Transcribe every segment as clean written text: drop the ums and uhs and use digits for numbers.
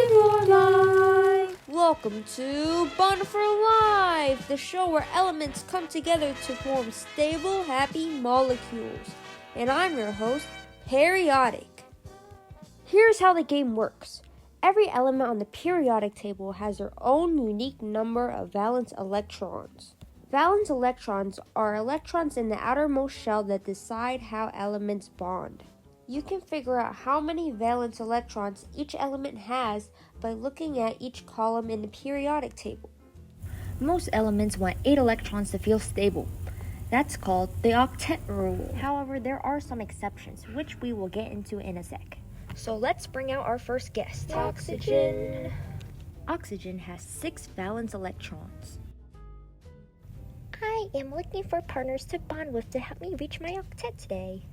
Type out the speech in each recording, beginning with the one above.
for Life! Welcome to Bond for Life, the show where elements come together to form stable, happy molecules. And I'm your host, Periodic. Here's how the game works. Every element on the periodic table has their own unique number of valence electrons. Valence electrons are electrons in the outermost shell that decide how elements bond. You can figure out how many valence electrons each element has by looking at each column in the periodic table. Most elements want 8 electrons to feel stable. That's called the octet rule. However, there are some exceptions, which we will get into in a sec. So let's bring out our first guest. Oxygen. Oxygen has 6 valence electrons. I am looking for partners to bond with to help me reach my octet today.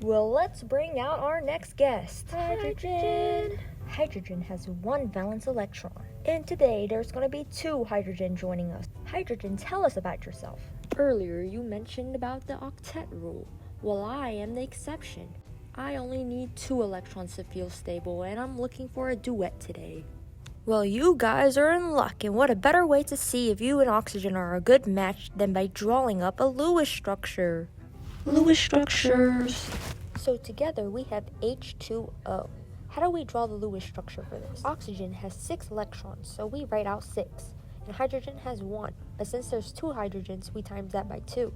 Well, let's bring out our next guest. Hydrogen. Hydrogen has 1 valence electron. And today there's going to be 2 hydrogen joining us. Hydrogen, tell us about yourself. Earlier you mentioned about the octet rule. Well, I am the exception. I only need 2 electrons to feel stable, and I'm looking for a duet today. Well, you guys are in luck, and what a better way to see if you and oxygen are a good match than by drawing up a Lewis structure. Lewis structures. So together we have H2O. How do we draw the Lewis structure for this? Oxygen has 6 electrons, so we write out 6. And hydrogen has 1, but since there's 2 hydrogens, we times that by 2.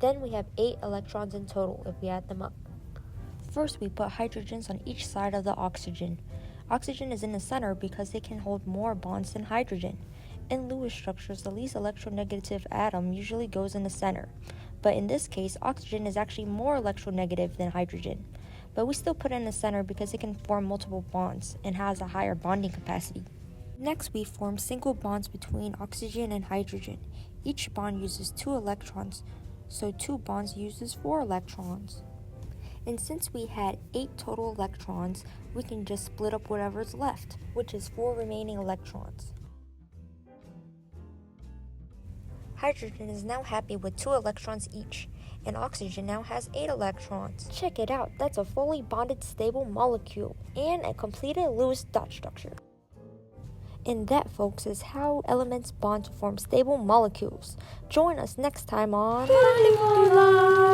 Then we have 8 electrons in total if we add them up. First, we put hydrogens on each side of the oxygen. Oxygen is in the center because it can hold more bonds than hydrogen. In Lewis structures, the least electronegative atom usually goes in the center. But in this case, oxygen is actually more electronegative than hydrogen. But we still put it in the center because it can form multiple bonds and has a higher bonding capacity. Next, we form single bonds between oxygen and hydrogen. Each bond uses 2 electrons, so 2 bonds uses 4 electrons. And since we had 8 total electrons, we can just split up whatever's left, which is 4 remaining electrons. Hydrogen is now happy with 2 electrons each, and oxygen now has 8 electrons. Check it out, that's a fully bonded stable molecule, and a completed Lewis dot structure. And that, folks, is how elements bond to form stable molecules. Join us next time on Bonding for Life.